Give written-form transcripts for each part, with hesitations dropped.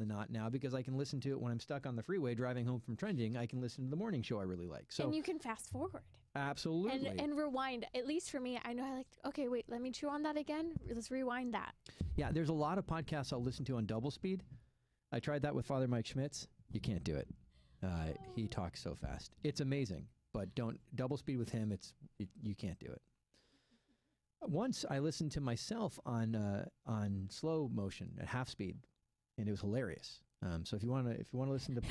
than not now because I can listen to it when I'm stuck on the freeway driving home from trending. I can listen to the morning show I really like. So and you can fast forward. Absolutely. And rewind. At least for me, I know I like, okay, wait, let me chew on that again. Let's rewind that. Yeah, there's a lot of podcasts I'll listen to on double speed. I tried that with Father Mike Schmitz. You can't do it. He talks so fast. It's amazing, but don't double speed with him. You can't do it. Once I listened to myself on slow motion at half speed, and it was hilarious. So if you want to listen to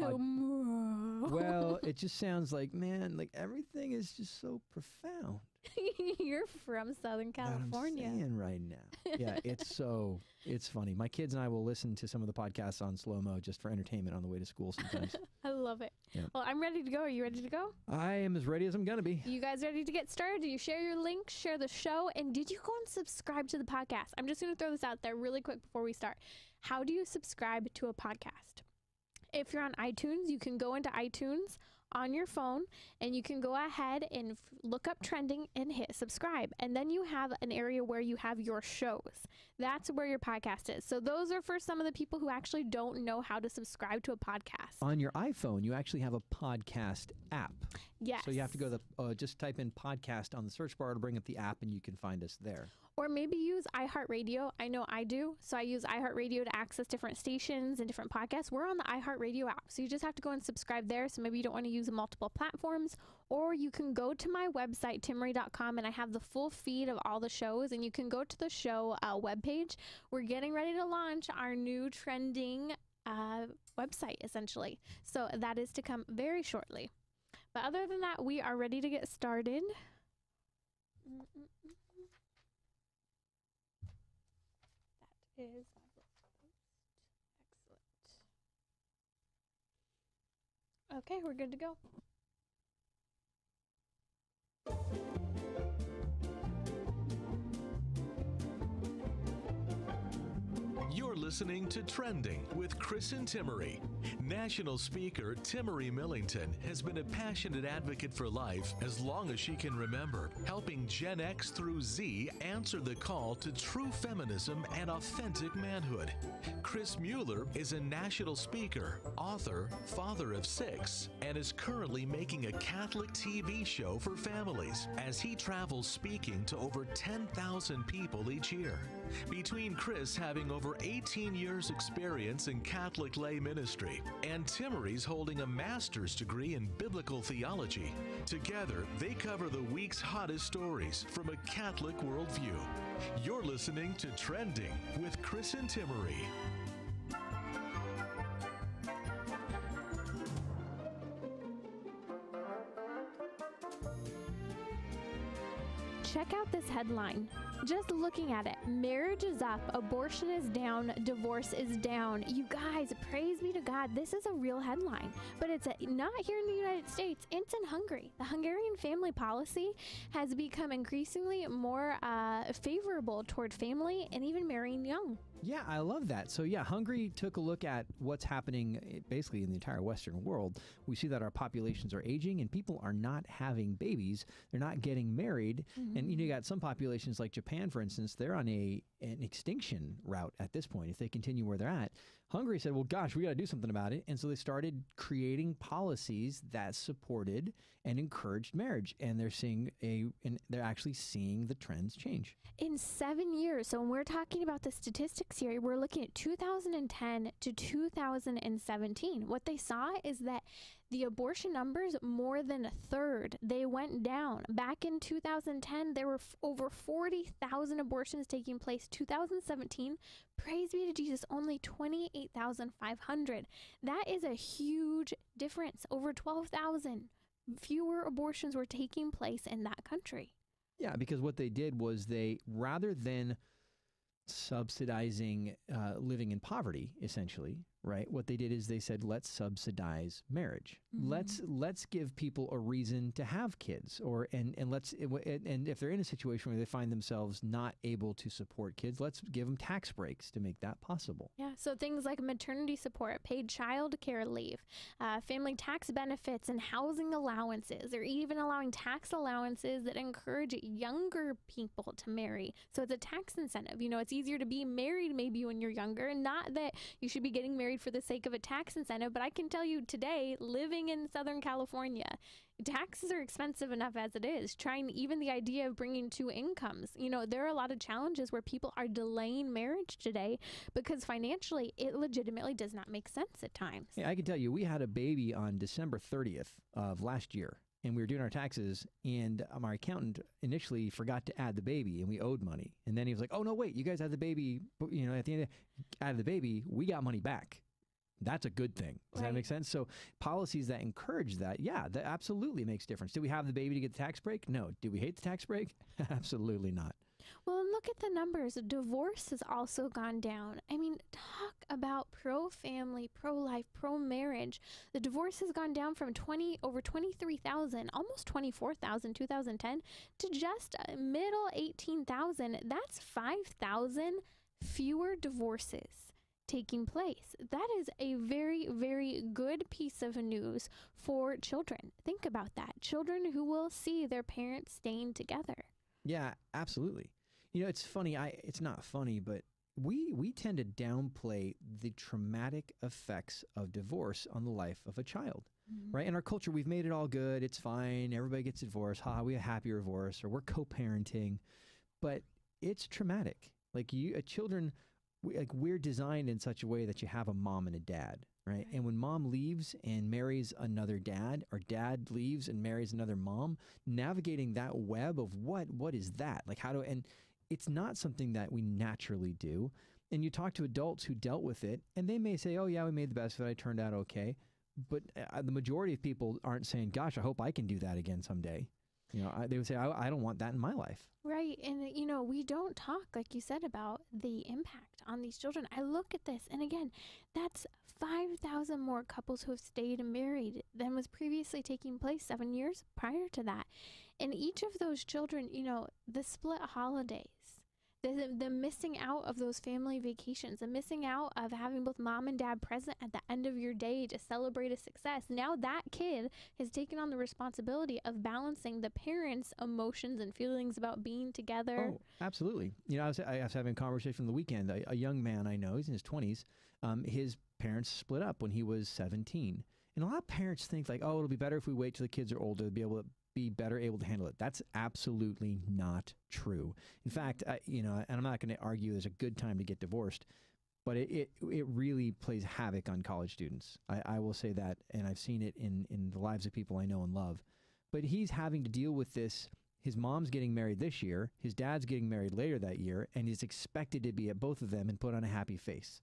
well, it just sounds like, man, like everything is just so profound. You're from Southern California. I'm saying right now. Yeah, it's funny. My kids and I will listen to some of the podcasts on slow-mo just for entertainment on the way to school sometimes. I love it. Yeah. Well, I'm ready to go. Are you ready to go? I am as ready as I'm going to be. You guys ready to get started? Do you share your link, share the show, and did you go and subscribe to the podcast? I'm just going to throw this out there really quick before we start. How do you subscribe to a podcast? If you're on iTunes, you can go into iTunes on your phone and you can go ahead and look up trending and hit subscribe. And then you have an area where you have your shows. That's where your podcast is. So those are for some of the people who actually don't know how to subscribe to a podcast. On your iPhone, you actually have a podcast app. Yes. So you have to go to just type in podcast on the search bar to bring up the app and you can find us there. Or maybe use iHeartRadio. I know I do. So I use iHeartRadio to access different stations and different podcasts. We're on the iHeartRadio app. So you just have to go and subscribe there. So maybe you don't want to use multiple platforms. Or you can go to my website, timmerie.com, and I have the full feed of all the shows. And you can go to the show webpage. We're getting ready to launch our new trending website, essentially. So that is to come very shortly. But other than that, we are ready to get started. That is my book post. Excellent. Okay, we're good to go. You're listening to Trending with Chris and Timmerie. National speaker Timmerie Millington has been a passionate advocate for life as long as she can remember, helping Gen X through Z answer the call to true feminism and authentic manhood. Chris Mueller is a national speaker, author, father of 6, and is currently making a Catholic TV show for families as he travels speaking to over 10,000 people each year. Between Chris having over 18 years experience in Catholic lay ministry and Timmerie's holding a master's degree in biblical theology, together they cover the week's hottest stories from a Catholic worldview. You're listening to Trending with Chris and Timmerie. Check out this headline. Just looking at it, marriage is up, abortion is down, divorce is down. You guys, praise be to God, this is a real headline. But it's not here in the United States, it's in Hungary. The Hungarian family policy has become increasingly more favorable toward family and even marrying young. Yeah, I love that. So yeah, Hungary took a look at what's happening basically in the entire Western world. We see that our populations are aging and people are not having babies. They're not getting married. Mm-hmm. And you got some populations like Japan, for instance, they're on an extinction route at this point if they continue where they're at. Hungary said, well, gosh, we got to do something about it. And so they started creating policies that supported and encouraged marriage. And they're actually seeing the trends change. In 7 years, so when we're talking about the statistics here, we're looking at 2010 to 2017. What they saw is that the abortion numbers, more than a third, they went down. Back in 2010, there were over 40,000 abortions taking place. 2017, praise be to Jesus, only 28,500. That is a huge difference. Over 12,000 fewer abortions were taking place in that country. Yeah, because what they did was rather than subsidizing living in poverty, essentially, right? What they did is they said, let's subsidize marriage. Mm-hmm. Let's give people a reason to have kids, and if they're in a situation where they find themselves not able to support kids, let's give them tax breaks to make that possible. Yeah, so things like maternity support, paid child care leave, family tax benefits, and housing allowances. They're even allowing tax allowances that encourage younger people to marry. So it's a tax incentive. It's it's easier to be married maybe when you're younger. Not that you should be getting married for the sake of a tax incentive, but I can tell you today, living in Southern California, taxes are expensive enough as it is. Trying even the idea of bringing two incomes, there are a lot of challenges where people are delaying marriage today because financially it legitimately does not make sense at times. Yeah, I can tell you, we had a baby on December 30th of last year, and we were doing our taxes, and our accountant initially forgot to add the baby, and we owed money. And then he was like, "Oh no, wait, you guys had the baby, at the end of the baby, we got money back." That's a good thing. Does that make sense? So policies that encourage that, yeah, that absolutely makes a difference. Did we have the baby to get the tax break? No. Did we hate the tax break? Absolutely not. Well, and look at the numbers. Divorce has also gone down. I mean, talk about pro-family, pro-life, pro-marriage. The divorce has gone down from over 23,000, almost 24,000, 2010, to just middle 18,000. That's 5,000 fewer divorces taking place. That is a very, very good piece of news for children. Think about that. Children who will see their parents staying together. Yeah, absolutely. It's funny. It's not funny, but we tend to downplay the traumatic effects of divorce on the life of a child, right? In our culture, we've made it all good. It's fine. Everybody gets divorced. We have happy divorce, or we're co-parenting, but it's traumatic. Children, we're designed in such a way that you have a mom and a dad, right? And when mom leaves and marries another dad, or dad leaves and marries another mom, navigating that web of what is that? And it's not something that we naturally do. And you talk to adults who dealt with it, and they may say, "Oh yeah, we made the best of it. I turned out okay." But the majority of people aren't saying, "Gosh, I hope I can do that again someday." They would say, I don't want that in my life. Right. And, we don't talk, like you said, about the impact on these children. I look at this, and again, that's 5,000 more couples who have stayed married than was previously taking place 7 years prior to that. And each of those children, the split holidays, the missing out of those family vacations, the missing out of having both mom and dad present at the end of your day to celebrate a success. Now that kid has taken on the responsibility of balancing the parents' emotions and feelings about being together. Oh, absolutely. I was having a conversation on the weekend. A young man I know, he's in his 20s. His parents split up when he was 17. And a lot of parents think it'll be better if we wait till the kids are older to be better able to handle it. That's absolutely not true. In fact, and I'm not going to argue there's a good time to get divorced, but it really plays havoc on college students. I will say that, and I've seen it in the lives of people I know and love. But he's having to deal with this. His mom's getting married this year. His dad's getting married later that year, and he's expected to be at both of them and put on a happy face.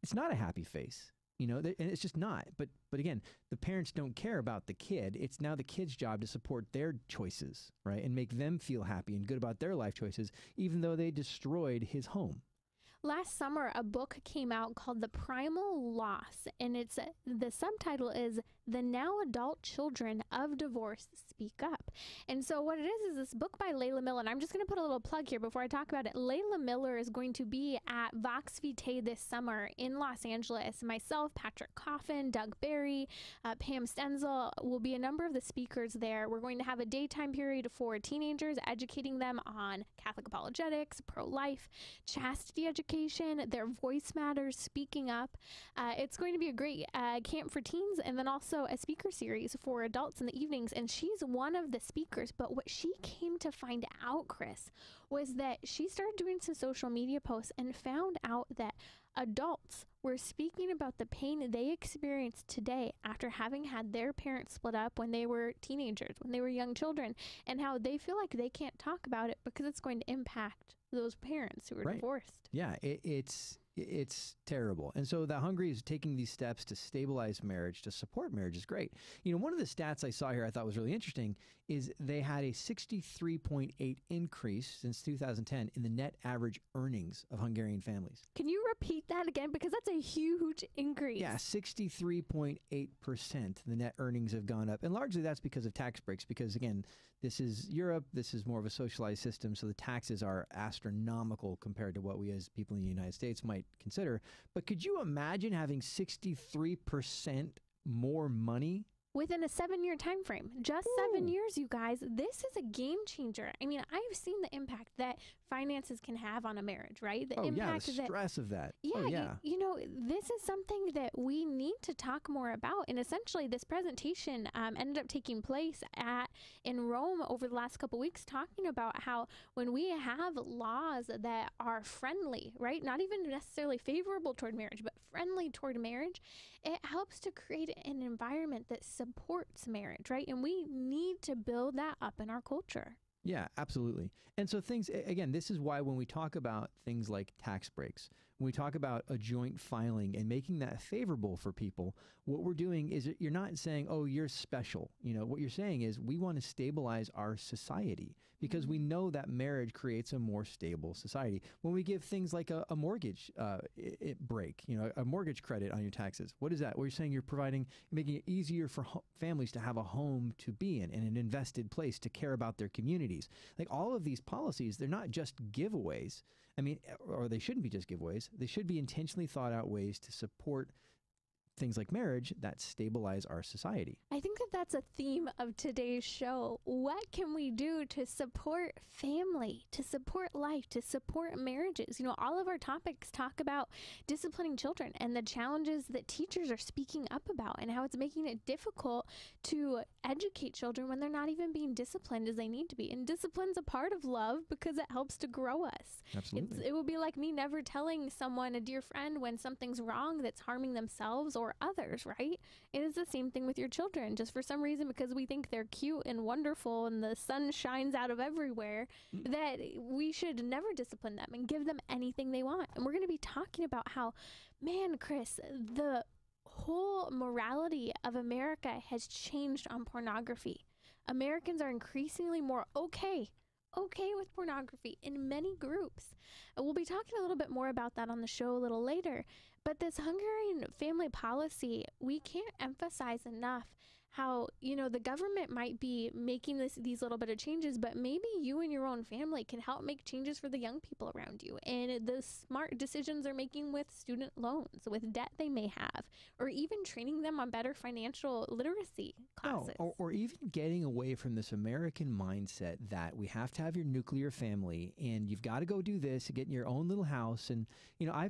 It's not a happy face. And it's just not. But again, the parents don't care about the kid. It's now the kid's job to support their choices, right? And make them feel happy and good about their life choices, even though they destroyed his home. Last summer, a book came out called The Primal Loss, and the subtitle is The Now Adult Children of Divorce Speak Up. And so what it is this book by Layla Miller, and I'm just going to put a little plug here before I talk about it. Layla Miller is going to be at Vox Vitae this summer in Los Angeles. Myself, Patrick Coffin, Doug Barry, Pam Stenzel will be a number of the speakers there. We're going to have a daytime period for teenagers, educating them on Catholic apologetics, pro-life, chastity education, their voice matters, speaking up. It's going to be a great camp for teens, and then also a speaker series for adults in the evenings. And she's one of the speakers. But what she came to find out, Chris, was that she started doing some social media posts and found out that adults were speaking about the pain they experienced today after having had their parents split up when they were teenagers, when they were young children, and how they feel like they can't talk about it because it's going to impact those parents who are divorced. Yeah, it's terrible. And so that Hungary is taking these steps to stabilize marriage, to support marriage is great. One of the stats I saw here I thought was really interesting is they had a 63.8 increase since 2010 in the net average earnings of Hungarian families. Can you repeat that again? Because that's a huge increase. Yeah, 63.8% the net earnings have gone up. And largely that's because of tax breaks, because again, this is Europe, this is more of a socialized system, so the taxes are astronomical compared to what we as people in the United States might consider. But could you imagine having 63% more money within a 7-year time frame. Just 7 years, you guys. This is a game changer. I mean, I've seen the impact that finances can have on a marriage, right? The impact the stress of that. Yeah, you know, this is something that we need to talk more about. And essentially, this presentation ended up taking place in Rome over the last couple weeks, talking about how when we have laws that are friendly, right, not even necessarily favorable toward marriage, but friendly toward marriage, it helps to create an environment that supports marriage, right? And we need to build that up in our culture. Yeah, absolutely. And so things, again, this is why when we talk about things like tax breaks, when we talk about a joint filing and making that favorable for people, what we're doing is you're not saying, oh, you're special. You know, what you're saying is we want to stabilize our society because we know that marriage creates a more stable society. When we give things like a mortgage break, you know, a mortgage credit on your taxes, what is that? Well, you're saying you're making it easier for families to have a home to be in and an invested place to care about their communities. Like all of these policies, they're not just giveaways. I mean, or they shouldn't be just giveaways. They should be intentionally thought out ways to support things like marriage that stabilize our society. I think that that's a theme of today's show. What can we do to support family, to support life, to support marriages? You know, all of our topics talk about disciplining children and the challenges that teachers are speaking up about and how it's making it difficult to educate children when they're not even being disciplined as they need to be. And discipline's a part of love because it helps to grow us. Absolutely. It would be like me never telling someone, a dear friend, when something's wrong that's harming themselves or others, right? It is the same thing with your children. Just for some reason, because we think they're cute and wonderful and the sun shines out of everywhere, that we should never discipline them and give them anything they want. And we're going to be talking about how, man, Chris, the whole morality of America has changed on pornography. Americans are increasingly more okay with pornography in many groups. We'll be talking a little bit more about that on the show a little later. But this Hungarian family policy, we can't emphasize enough how, you know, the government might be making these little bit of changes, but maybe you and your own family can help make changes for the young people around you. And the smart decisions they're making with student loans, with debt they may have, or even training them on better financial literacy classes. Or even getting away from this American mindset that we have to have your nuclear family and you've got to go do this to get in your own little house. And, you know, I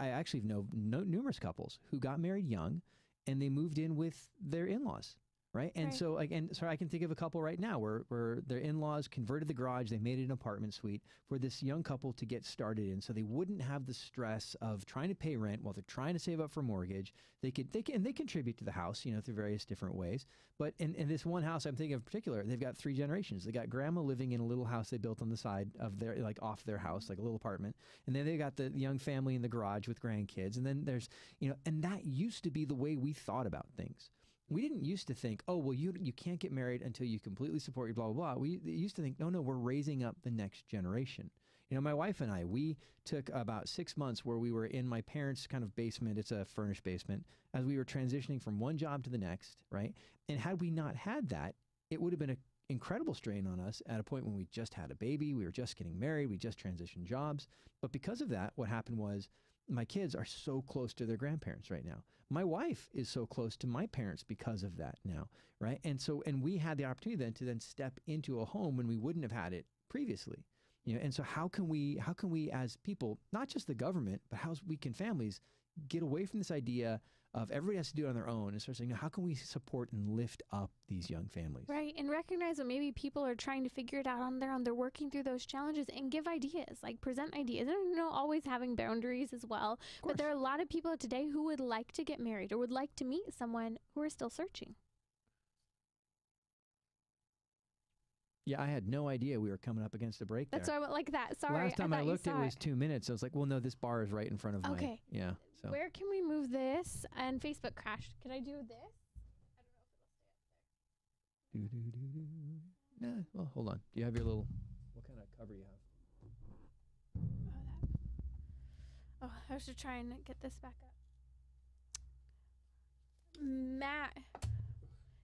actually know numerous couples who got married young and they moved in with their in-laws, right? And so I can think of a couple right now where their in-laws converted the garage, they made it an apartment suite for this young couple to get started in, so they wouldn't have the stress of trying to pay rent while they're trying to save up for mortgage. They contribute to the house, you know, through various different ways. But in this one house I'm thinking of in particular, they've got 3 generations. They got grandma living in a little house they built on the side of their, like off their house, like a little apartment. And then they got the young family in the garage with grandkids. And then there's, you know, and that used to be the way we thought about things. We didn't used to think, oh, well, you can't get married until you completely support your blah, blah, blah. We used to think, no, we're raising up the next generation. You know, my wife and I, we took about 6 months where we were in my parents' kind of basement. It's a furnished basement as we were transitioning from one job to the next, right? And had we not had that, it would have been an incredible strain on us at a point when we just had a baby. We were just getting married. We just transitioned jobs. But because of that, what happened was my kids are so close to their grandparents right now. My wife is so close to my parents because of that now, right? And we had the opportunity then to step into a home when we wouldn't have had it previously. You know, and so how can we as people, not just the government, but how we can families get away from this idea of everybody has to do it on their own and start saying, how can we support and lift up these young families? Right. And recognize that maybe people are trying to figure it out on their own. They're working through those challenges and give ideas, like present ideas. And, you know, always having boundaries as well. But there are a lot of people today who would like to get married or would like to meet someone who are still searching. Yeah, I had no idea we were coming up against a break. That's why I went like that. Sorry. Last time I looked, it was 2 minutes. I was like, well, no, this bar is right in front of me. Okay. Yeah. So. Where can we move this? And Facebook crashed. Can I do this? I don't know if it'll stay up there. Nah, well, hold on. Do you have your little, what kind of cover you have? Oh, I was just trying to get this back up. Matt,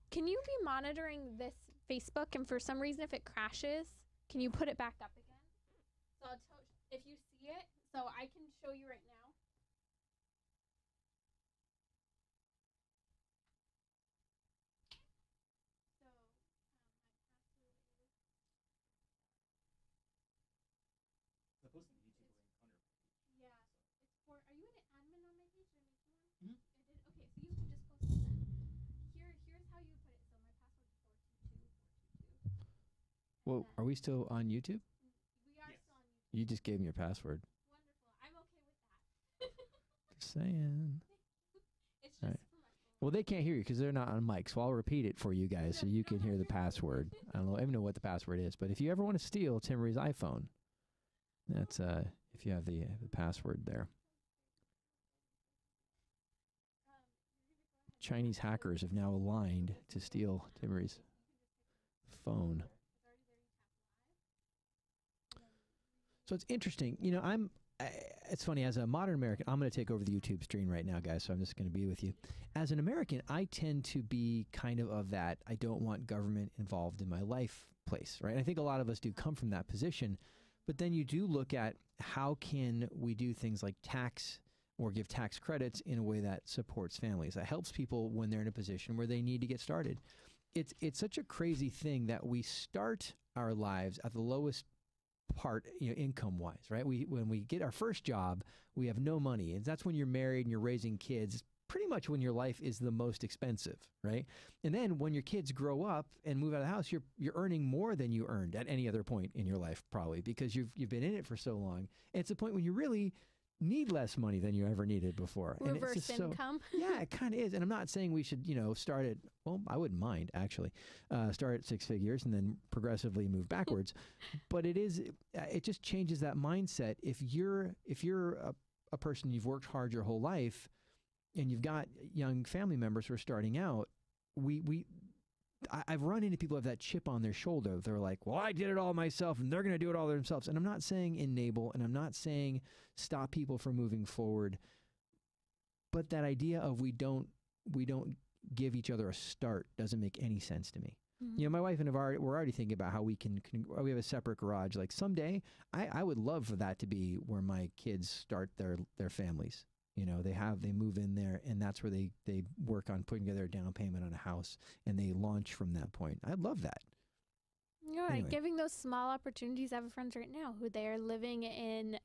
can you be monitoring this Facebook, and for some reason if it crashes, can you put it back up again? So I'll tell if you see it, so I can show you right now. Well, are we still on YouTube? We are still on YouTube. You just gave me your password. Wonderful. I'm okay with that. Just saying. It's just All right. for my phone. Well, they can't hear you because they're not on mic, so I'll repeat it for you guys so you can hear the password. I don't even know what the password is, but if you ever want to steal Timmerie's iPhone, that's if you have the password there. Chinese hackers have now aligned to steal Timmerie's phone. So it's interesting. You know, it's funny, as a modern American, I'm going to take over the YouTube stream right now, guys, so I'm just going to be with you. As an American, I tend to be kind of that I don't want government involved in my life place, right? And I think a lot of us do come from that position, but then you do look at how can we do things like tax or give tax credits in a way that supports families, that helps people when they're in a position where they need to get started. It's such a crazy thing that we start our lives at the lowest part, you know, income-wise, right? When we get our first job, we have no money, and that's when you're married and you're raising kids. Pretty much when your life is the most expensive, right? And then when your kids grow up and move out of the house, you're earning more than you earned at any other point in your life, probably because you've been in it for so long. And it's a point when you really need less money than you ever needed before. Reverse and it's just income. Yeah, it kind of is. And I'm not saying we should, start at, well, I wouldn't mind actually, start at 6 figures and then progressively move backwards. But it just changes that mindset. If you're a person, you've worked hard your whole life and you've got young family members who are starting out, I've run into people who have that chip on their shoulder. They're like, well, I did it all myself and they're going to do it all themselves. And I'm not saying enable, and I'm not saying stop people from moving forward. But that idea of we don't give each other a start doesn't make any sense to me. Mm-hmm. You know, my wife and we're already thinking about how we we have a separate garage. Like someday I would love for that to be where my kids start their families. You know, they move in there, and that's where they work on putting together a down payment on a house, and they launch from that point. I'd love that. Yeah, anyway. Giving those small opportunities. I have friends right now who they're living in,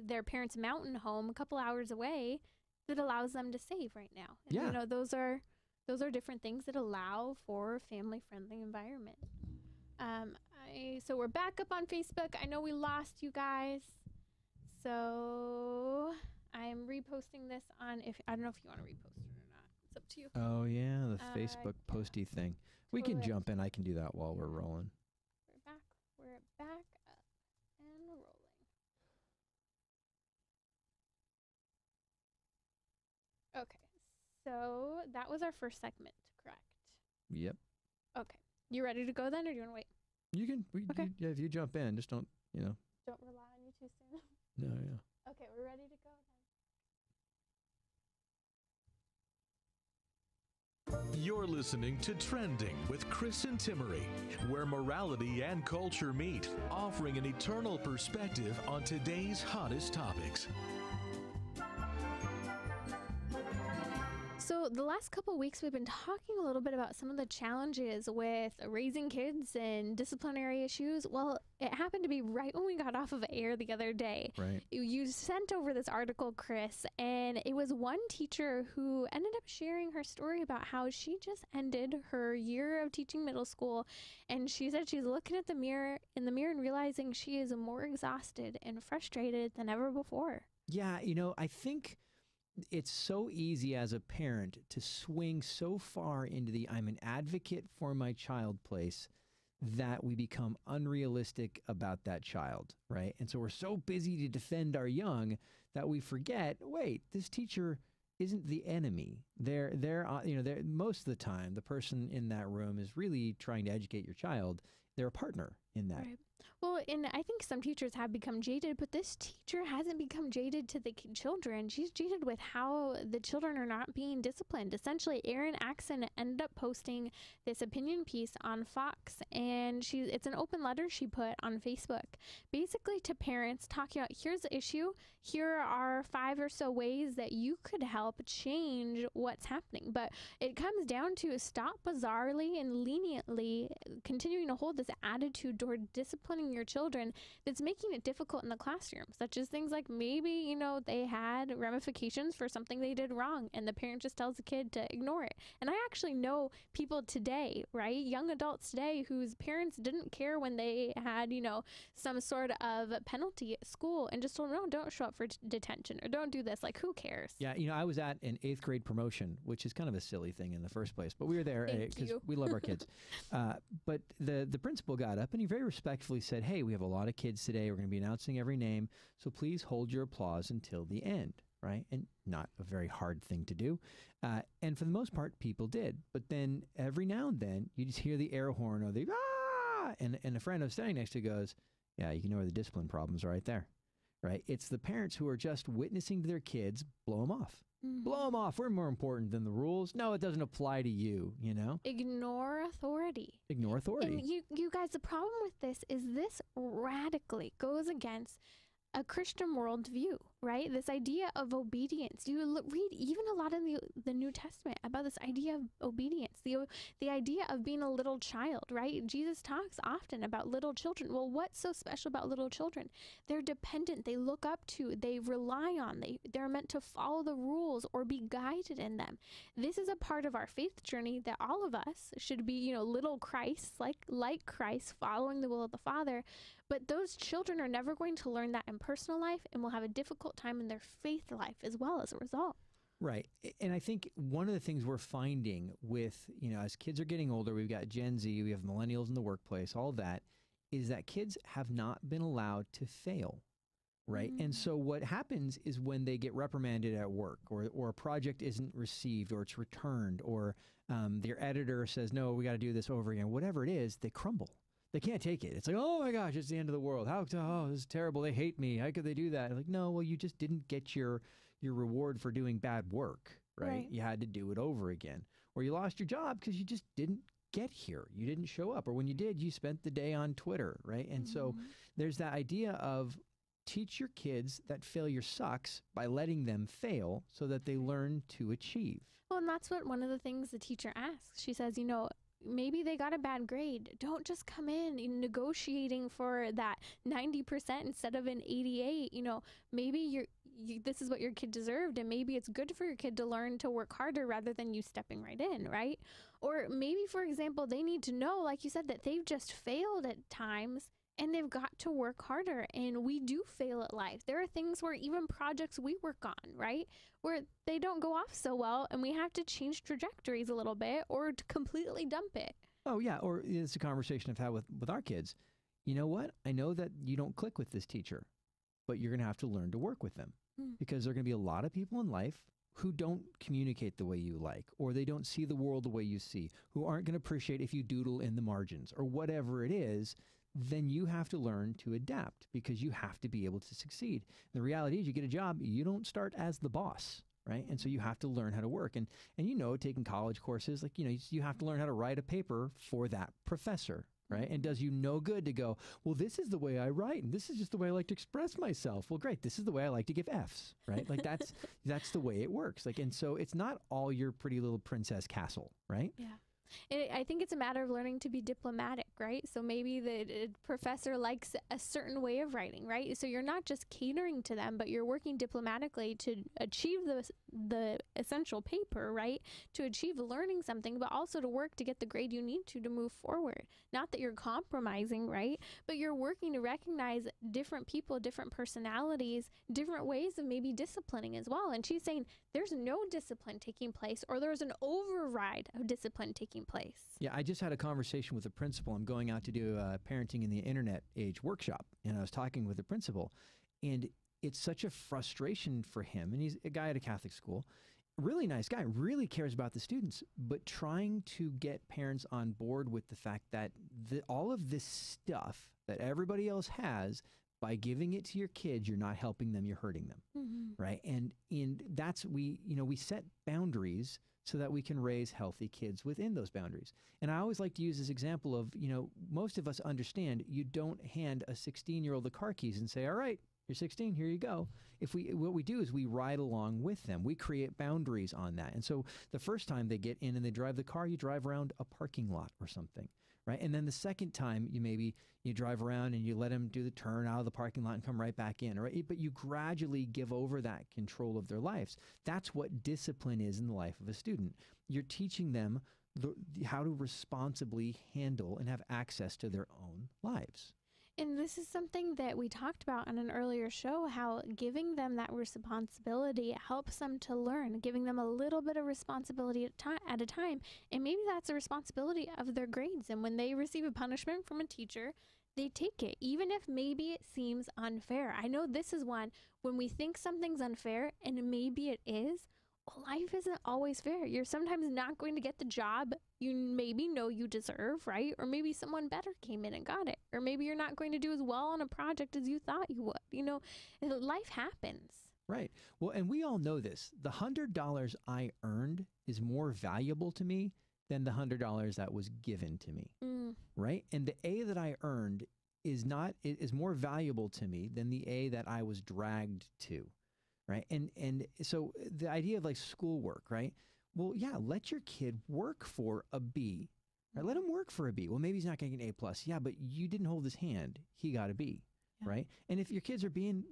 their parents' mountain home a couple hours away that allows them to save right now. And, yeah. Those are different things that allow for a family-friendly environment. So we're back up on Facebook. I know we lost you guys. So I'm reposting this on, I don't know if you want to repost it or not. It's up to you. Oh, yeah, the Facebook posty thing. We can jump in. I can do that while we're rolling. We're back up and rolling. Okay, so that was our first segment, correct? Yep. Okay. You ready to go then, or do you want to wait? You can. Okay. If you jump in, just don't, Don't rely on you too soon. No, yeah. Okay, we're ready to go then. You're listening to Trending with Chris and Timmerie, where morality and culture meet, offering an eternal perspective on today's hottest topics. So the last couple of weeks, we've been talking a little bit about some of the challenges with raising kids and disciplinary issues. Well, it happened to be right when we got off of air the other day. Right. You sent over this article, Chris, and it was one teacher who ended up sharing her story about how she just ended her year of teaching middle school, and she said she's looking at the mirror and realizing she is more exhausted and frustrated than ever before. Yeah, I think it's so easy as a parent to swing so far into the I'm an advocate for my child place that we become unrealistic about that child, right? And so we're so busy to defend our young that we forget, wait, this teacher isn't the enemy. They're most of the time, the person in that room is really trying to educate your child. They're a partner in that. Right. Well, and I think some teachers have become jaded, but this teacher hasn't become jaded to the children. She's jaded with how the children are not being disciplined. Essentially, Erin Axon ended up posting this opinion piece on Fox, and it's an open letter she put on Facebook, basically to parents talking about, here's the issue. Here are 5 or so ways that you could help change what's happening. But it comes down to stop bizarrely and leniently continuing to hold this attitude toward discipline disciplining your children that's making it difficult in the classroom, such as things like maybe, they had ramifications for something they did wrong and the parent just tells the kid to ignore it. And I actually know people today, right? Young adults today whose parents didn't care when they had, some sort of penalty at school and just told them, no, don't show up for detention or don't do this. Like, who cares? Yeah, I was at an 8th grade promotion, which is kind of a silly thing in the first place, but we were there because we love our kids. But the principal got up and he very respectfully said, hey, we have a lot of kids today. We're going to be announcing every name, so please hold your applause until the end, right? And not a very hard thing to do. And for the most part, people did. But then every now and then, you just hear the air horn or the, ah! And a friend I was standing next to goes, yeah, you can know where the discipline problems are right there, right? It's the parents who are just witnessing to their kids blow them off. Blow them off. We're more important than the rules. No, it doesn't apply to you, Ignore authority. Ignore authority. And you guys, the problem with this is this radically goes against a Christian worldview, right? This idea of obedience. You read even a lot in the New Testament about this idea of obedience, the idea of being a little child, right? Jesus talks often about little children. Well, what's so special about little children? They're dependent. They look up to, they rely on, they're meant to follow the rules or be guided in them. This is a part of our faith journey that all of us should be, little Christ, like Christ, following the will of the Father. But those children are never going to learn that in personal life and will have a difficult time in their faith life as well as a result. Right. And I think one of the things we're finding with, as kids are getting older, we've got Gen Z, we have millennials in the workplace, all that, is that kids have not been allowed to fail. Right. And so what happens is when they get reprimanded at work or a project isn't received or it's returned or their editor says, no, we got to do this over again, whatever it is, they crumble. They can't take it. It's like, oh my gosh, it's the end of the world. Oh, this is terrible. They hate me. How could they do that? Like, no, well, you just didn't get your reward for doing bad work, right? You had to do it over again. Or you lost your job because you just didn't get here. You didn't show up. Or when you did, you spent the day on Twitter, right? And so there's that idea of teach your kids that failure sucks by letting them fail so that they learn to achieve. Well, and that's what one of the things the teacher asks. She says, maybe they got a bad grade. Don't just come in negotiating for that 90% instead of an 88. Maybe this is what your kid deserved, and maybe it's good for your kid to learn to work harder rather than you stepping right in, right? Or maybe, for example, they need to know, like you said, that they've just failed at times and they've got to work harder. And we do fail at life. There are things where even projects we work on, right, where they don't go off so well and we have to change trajectories a little bit or to completely dump it. Oh, yeah. Or it's a conversation I've had with our kids. You know what? I know that you don't click with this teacher, but you're going to have to learn to work with them because there are going to be a lot of people in life who don't communicate the way you like, or they don't see the world the way you see, who aren't going to appreciate if you doodle in the margins or whatever it is. Then you have to learn to adapt because you have to be able to succeed. The reality is you get a job, you don't start as the boss, right? And so you have to learn how to work. And taking college courses, you have to learn how to write a paper for that professor, right? And does you no good to go, well, this is the way I write and this is just the way I like to express myself. Well, great. This is the way I like to give Fs, right? Like that's the way it works. And so it's not all your pretty little princess castle, right? Yeah. I think it's a matter of learning to be diplomatic, right? So maybe the professor likes a certain way of writing, right? So you're not just catering to them, but you're working diplomatically to achieve the essential paper, right? To achieve learning something, but also to work to get the grade you need to move forward. Not that you're compromising, right? But you're working to recognize different people, different personalities, different ways of maybe disciplining as well. And she's saying there's no discipline taking place, or there's an override of discipline taking place. Yeah, I just had a conversation with a principal. I'm going out to do a parenting in the internet age workshop, and I was talking with the principal, and it's such a frustration for him. And he's a guy at a Catholic school, really nice guy, really cares about the students, but trying to get parents on board with the fact that all of this stuff that everybody else has, by giving it to your kids, you're not helping them, you're hurting them, right? And that's, we set boundaries so that we can raise healthy kids within those boundaries. And I always like to use this example of, most of us understand you don't hand a 16-year-old the car keys and say, all right, You're 16, here you go. What we do is we ride along with them. We create boundaries on that. And so the first time they get in and they drive the car, you drive around a parking lot or something, right? And then the second time you drive around and you let them do the turn out of the parking lot and come right back in, right? But you gradually give over that control of their lives. That's what discipline is in the life of a student. You're teaching them how to responsibly handle and have access to their own lives. And this is something that we talked about on an earlier show, how giving them that responsibility helps them to learn, giving them a little bit of responsibility at a time. And maybe that's a responsibility of their grades. And when they receive a punishment from a teacher, they take it, even if maybe it seems unfair. I know this is one, when we think something's unfair, and maybe it is, life isn't always fair. You're sometimes not going to get the job you maybe know you deserve, right? Or maybe someone better came in and got it. Or maybe you're not going to do as well on a project as you thought you would. Life happens. Right. Well, and we all know this. The $100 I earned is more valuable to me than the $100 that was given to me. Right? And the A that I earned is more valuable to me than the A that I was dragged to. Right. And so the idea of like schoolwork, right? Well, yeah, let your kid work for a B. Right? Let him work for a B. Well, maybe he's not going to get an A plus. Yeah, but you didn't hold his hand. He got a B. Yeah. Right. And if your kids are being,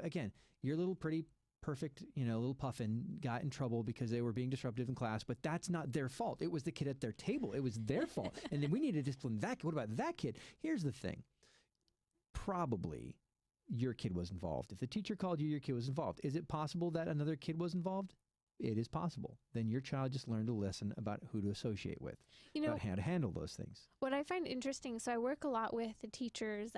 again, your little pretty perfect, little puffin got in trouble because they were being disruptive in class, but that's not their fault. It was the kid at their table. It was their fault. And then we need to discipline that kid. What about that kid? Here's the thing. Probably your kid was involved. If the teacher called you, your kid was involved. Is it possible that another kid was involved? It is possible. Then your child just learned a lesson about who to associate with, about how to handle those things. What I find interesting, so I work a lot with the teachers,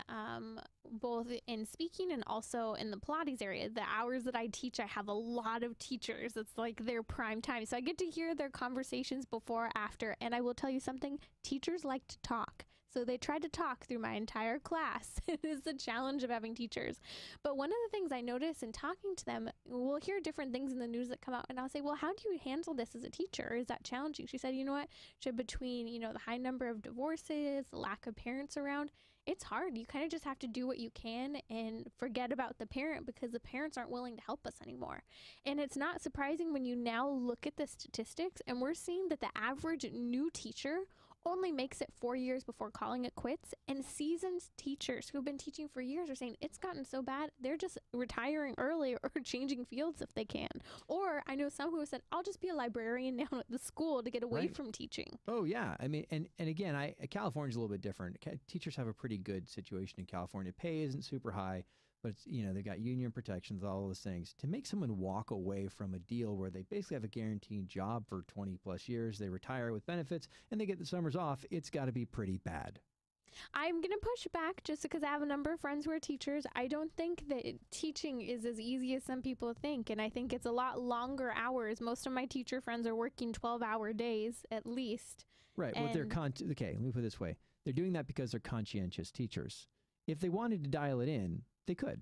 both in speaking and also in the Pilates area. The hours that I teach, I have a lot of teachers. It's like their prime time. So I get to hear their conversations before, after, and I will tell you something, teachers like to talk. So they tried to talk through my entire class. It is the challenge of having teachers. But one of the things I notice in talking to them, we'll hear different things in the news that come out, and I'll say, well, how do you handle this as a teacher? Is that challenging? She said, you know what? Between, the high number of divorces, the lack of parents around, it's hard. You kind of just have to do what you can and forget about the parent because the parents aren't willing to help us anymore. And it's not surprising when you now look at the statistics, and we're seeing that the average new teacher only makes it 4 years before calling it quits. And seasoned teachers who've been teaching for years are saying it's gotten so bad, they're just retiring early or changing fields if they can. Or I know some who have said, I'll just be a librarian now at the school to get away from teaching. Oh, yeah. I mean, and again, California's a little bit different. Teachers have a pretty good situation in California. Pay isn't super high, but it's, they've got union protections, all those things. To make someone walk away from a deal where they basically have a guaranteed job for 20 plus years, they retire with benefits, and they get the summers off, it's got to be pretty bad. I'm going to push back just because I have a number of friends who are teachers. I don't think that teaching is as easy as some people think, and I think it's a lot longer hours. Most of my teacher friends are working 12-hour days at least. Right. Well, okay, let me put it this way. They're doing that because they're conscientious teachers. If they wanted to dial it in, they could.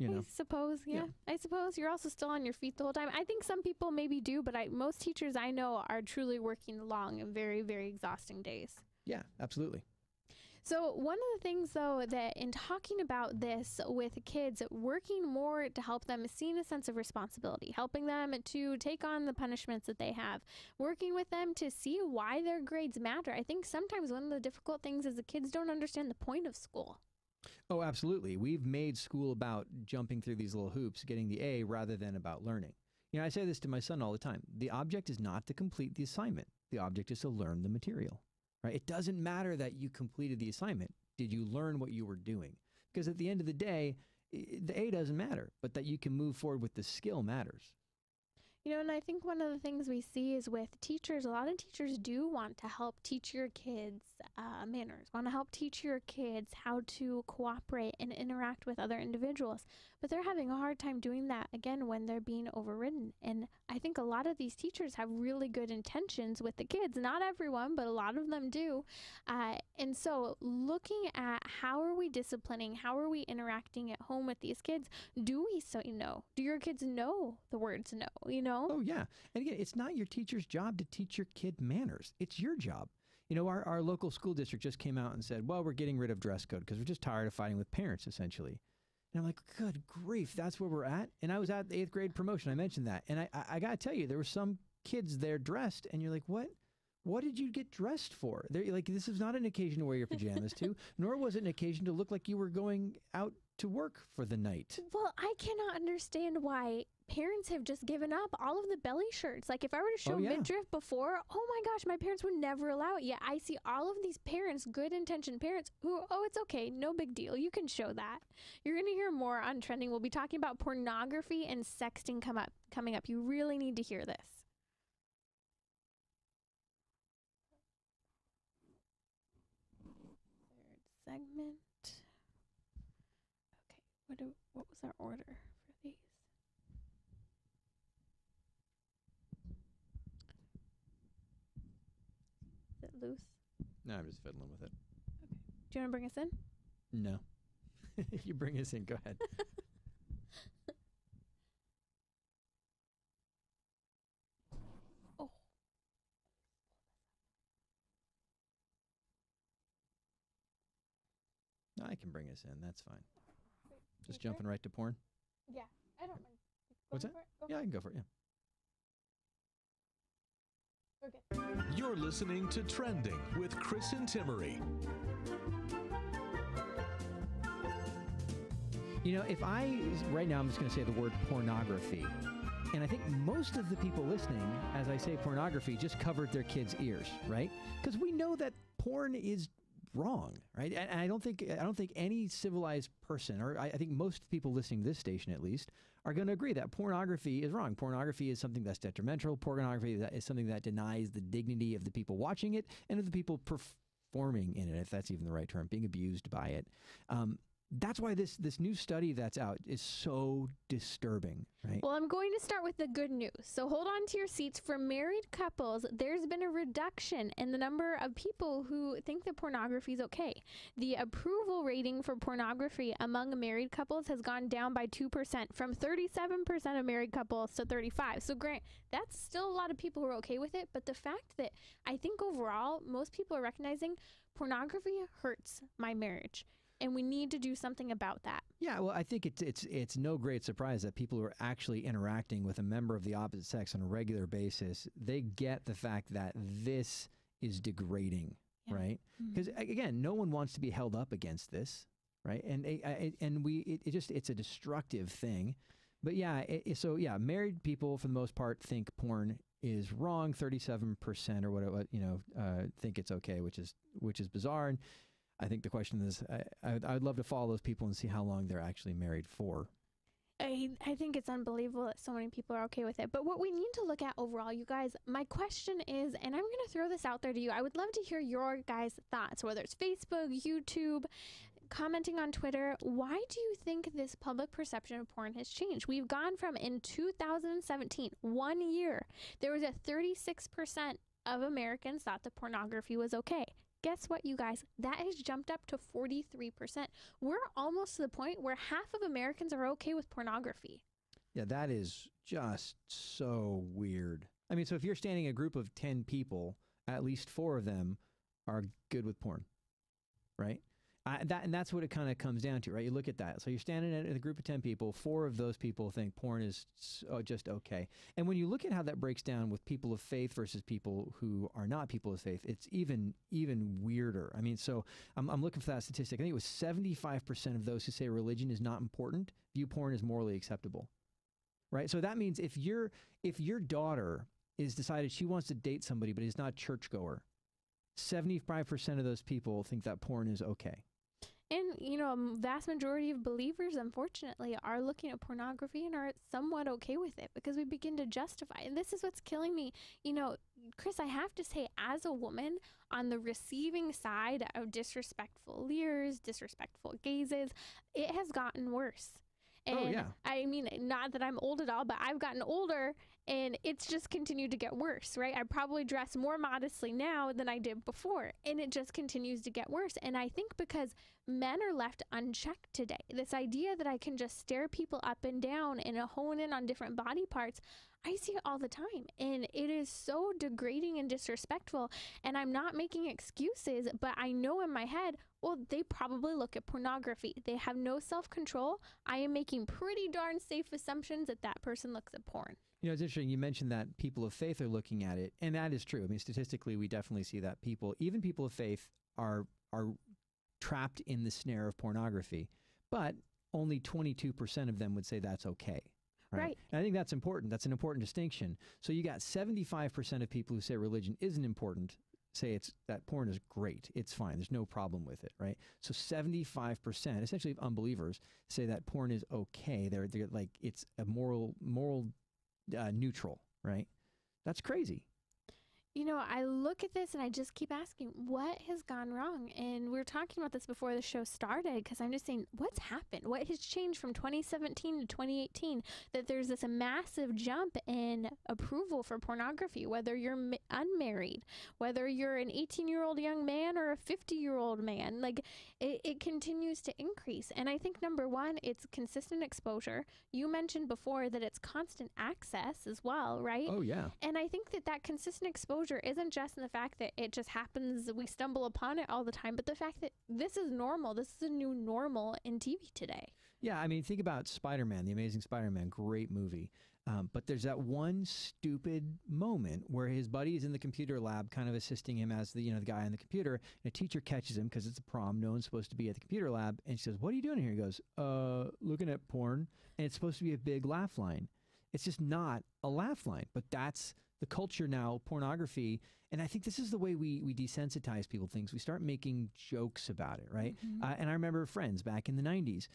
I suppose, yeah. I suppose you're also still on your feet the whole time. I think some people maybe do, but most teachers I know are truly working long and very, very exhausting days. Yeah, absolutely. So one of the things, though, that in talking about this with kids, working more to help them see a sense of responsibility, helping them to take on the punishments that they have, working with them to see why their grades matter. I think sometimes one of the difficult things is the kids don't understand the point of school. Oh, absolutely. We've made school about jumping through these little hoops, getting the A rather than about learning. I say this to my son all the time. The object is not to complete the assignment. The object is to learn the material. Right? It doesn't matter that you completed the assignment. Did you learn what you were doing? Because at the end of the day, the A doesn't matter, but that you can move forward with the skill matters. And I think one of the things we see is with teachers, a lot of teachers do want to help teach your kids manners, want to help teach your kids how to cooperate and interact with other individuals. But they're having a hard time doing that, again, when they're being overridden. And I think a lot of these teachers have really good intentions with the kids. Not everyone, but a lot of them do. And so looking at how are we disciplining, how are we interacting at home with these kids? Do we say no? Do your kids know the words no, Oh, yeah. And again, it's not your teacher's job to teach your kid manners. It's your job. Our local school district just came out and said, well, we're getting rid of dress code because we're just tired of fighting with parents, essentially. And I'm like, good grief, that's where we're at. And I was at the 8th grade promotion. I mentioned that. And I got to tell you, there were some kids there dressed, and you're like, what? What did you get dressed for? They're like, this is not an occasion to wear your pajamas to, nor was it an occasion to look like you were going out to work for the night. Well, I cannot understand why parents have just given up all of the belly shirts. Like, if I were to show midriff before, oh my gosh, my parents would never allow it. Yet I see all of these parents, good intentioned parents, who, oh, it's okay, no big deal, you can show that. You're going to hear more on Trending. We'll be talking about pornography and sexting coming up. You really need to hear this. Third segment. Okay, what was our order for these? Is it loose? No, I'm just fiddling with it. Okay. Do you want to bring us in? No. You bring us in. Go ahead. Oh. No, I can bring us in. That's fine. Just jumping right to porn? Yeah, I don't mind. What's that? Yeah, I can go for it. Yeah. Okay. You're listening to Trending with Chris and Timmerie. You know, right now I'm just going to say the word pornography. And I think most of the people listening, as I say pornography, just covered their kids' ears, right? Because we know that porn is wrong, right? And I don't think any civilized person, or I think most people listening to this station at least, are going to agree that pornography is wrong. Pornography is something that's detrimental. Pornography is something that denies the dignity of the people watching it and of the people performing in it, if that's even the right term, being abused by it. That's why this new study that's out is so disturbing, right? Well, I'm going to start with the good news. So hold on to your seats. For married couples, there's been a reduction in the number of people who think that pornography is okay. The approval rating for pornography among married couples has gone down by 2%, from 37% of married couples to 35%. So Grant, that's still a lot of people who are okay with it. But the fact that I think overall, most people are recognizing pornography hurts my marriage. And we need to do something about that. Yeah, well, I think it's no great surprise that people who are actually interacting with a member of the opposite sex on a regular basis, they get the fact that this is degrading, right? Because again, no one wants to be held up against this, right? And it's a destructive thing. But yeah, so married people for the most part think porn is wrong. 37% or what think it's okay, which is bizarre. And I think the question is, I'd love to follow those people and see how long they're actually married for. I think it's unbelievable that so many people are okay with it. But what we need to look at overall, you guys, my question is, and I'm going to throw this out there to you, I would love to hear your guys' thoughts, whether it's Facebook, YouTube, commenting on Twitter. Why do you think this public perception of porn has changed? We've gone from, in 2017, 1 year, there was a 36% of Americans thought that pornography was okay. Guess what, you guys? That has jumped up to 43%. We're almost to the point where half of Americans are okay with pornography. Yeah, that is just so weird. I mean, so if you're standing a group of 10 people, at least 4 of them are good with porn, right? And that's what it kind of comes down to, right? You look at that. So you're standing in a group of 10 people. 4 of those people think porn is just okay. And when you look at how that breaks down with people of faith versus people who are not people of faith, it's even weirder. I mean, so I'm looking for that statistic. I think it was 75% of those who say religion is not important view porn as morally acceptable, right? So that means if your daughter is decided she wants to date somebody but is not a churchgoer, 75% of those people think that porn is okay. And, a vast majority of believers, unfortunately, are looking at pornography and are somewhat okay with it because we begin to justify. And this is what's killing me. Chris, I have to say, as a woman on the receiving side of disrespectful leers, disrespectful gazes, it has gotten worse. And I mean, not that I'm old at all, but I've gotten older and it's just continued to get worse, right? I probably dress more modestly now than I did before, and it just continues to get worse. And I think because men are left unchecked today, this idea that I can just stare people up and down and hone in on different body parts, I see it all the time, and it is so degrading and disrespectful. And I'm not making excuses, but I know in my head, well, they probably look at pornography. They have no self-control. I am making pretty darn safe assumptions that that person looks at porn. You know, it's interesting. You mentioned that people of faith are looking at it, and that is true. I mean, statistically, we definitely see that even people of faith are trapped in the snare of pornography, but only 22% of them would say that's okay. Right. And I think that's important. That's an important distinction. So you got 75% of people who say religion isn't important, say that porn is great. It's fine. There's no problem with it. Right. So 75%, essentially, of unbelievers say that porn is okay. They're like, it's a moral neutral. Right. That's crazy. You know, I look at this and I just keep asking, what has gone wrong? And we were talking about this before the show started, because I'm just saying, what's happened? What has changed from 2017 to 2018? That there's this massive jump in approval for pornography, whether you're unmarried, whether you're an 18-year-old young man or a 50-year-old man. Like, it continues to increase. And I think, number one, it's consistent exposure. You mentioned before that it's constant access as well, right? Oh, yeah. And I think that consistent exposure isn't just in the fact that it just happens, we stumble upon it all the time, but the fact that this is normal. This is a new normal in TV today. Yeah, I mean, think about Spider-Man, The Amazing Spider-Man, great movie. But there's that one stupid moment where his buddy is in the computer lab kind of assisting him as the guy on the computer, and a teacher catches him because it's a prom. No one's supposed to be at the computer lab. And she says, "What are you doing here?" He goes, looking at porn. And it's supposed to be a big laugh line. It's just not a laugh line, but that's the culture now, pornography. And I think this is the way we desensitize people to things. We start making jokes about it, right? And I remember Friends back in the 90s,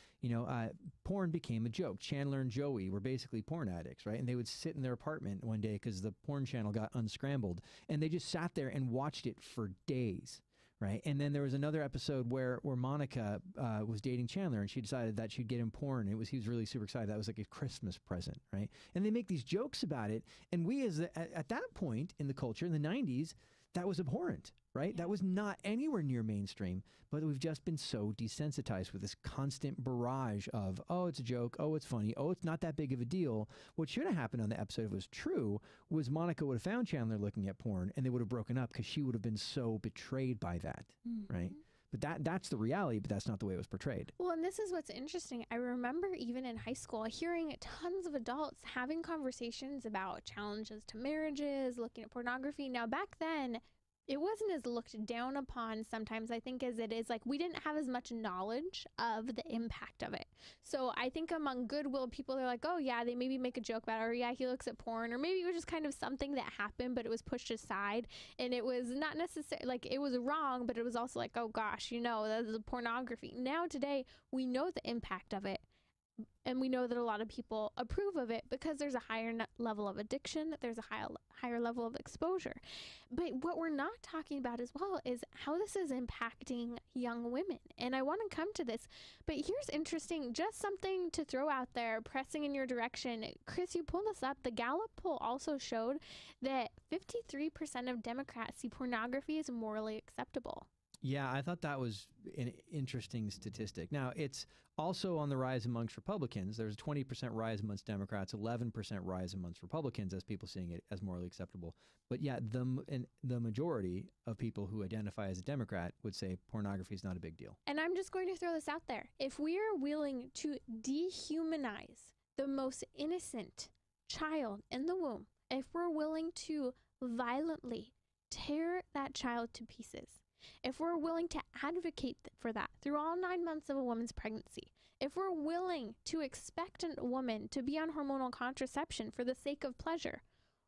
porn became a joke. Chandler and Joey were basically porn addicts, right? And they would sit in their apartment one day because the porn channel got unscrambled. And they just sat there and watched it for days. Right. And then there was another episode where Monica was dating Chandler, and she decided that she'd get him porn. He was really super excited. That was like a Christmas present. Right. And they make these jokes about it. And we at that point in the culture in the 90s, that was abhorrent. Right. Yeah. That was not anywhere near mainstream. But we've just been so desensitized with this constant barrage of, oh, it's a joke. Oh, it's funny. Oh, it's not that big of a deal. What should have happened on the episode, if it was true, was Monica would have found Chandler looking at porn, and they would have broken up because she would have been so betrayed by that. Right. But that's the reality, but that's not the way it was portrayed. Well, and this is what's interesting. I remember even in high school hearing tons of adults having conversations about challenges to marriages, looking at pornography. Now, back then, it wasn't as looked down upon sometimes, I think, as it is. Like, we didn't have as much knowledge of the impact of it. So I think among goodwill people, they're like, oh, yeah, they maybe make a joke about it, or yeah, he looks at porn, or maybe it was just kind of something that happened, but it was pushed aside. And it was not necessarily, like, it was wrong, but it was also like, oh, gosh, that's pornography. Now, today, we know the impact of it. And we know that a lot of people approve of it because there's a higher level of addiction, there's a higher level of exposure. But what we're not talking about as well is how this is impacting young women. And I want to come to this, but here's interesting, just something to throw out there, pressing in your direction. Chris, you pulled this up. The Gallup poll also showed that 53% of Democrats see pornography as morally acceptable. Yeah, I thought that was an interesting statistic. Now, it's also on the rise amongst Republicans. There's a 20% rise amongst Democrats, 11% rise amongst Republicans as people seeing it as morally acceptable. But yeah, the majority of people who identify as a Democrat would say pornography is not a big deal. And I'm just going to throw this out there. If we are willing to dehumanize the most innocent child in the womb, if we're willing to violently tear that child to pieces, if we're willing to advocate for that through all 9 months of a woman's pregnancy, if we're willing to expect a woman to be on hormonal contraception for the sake of pleasure,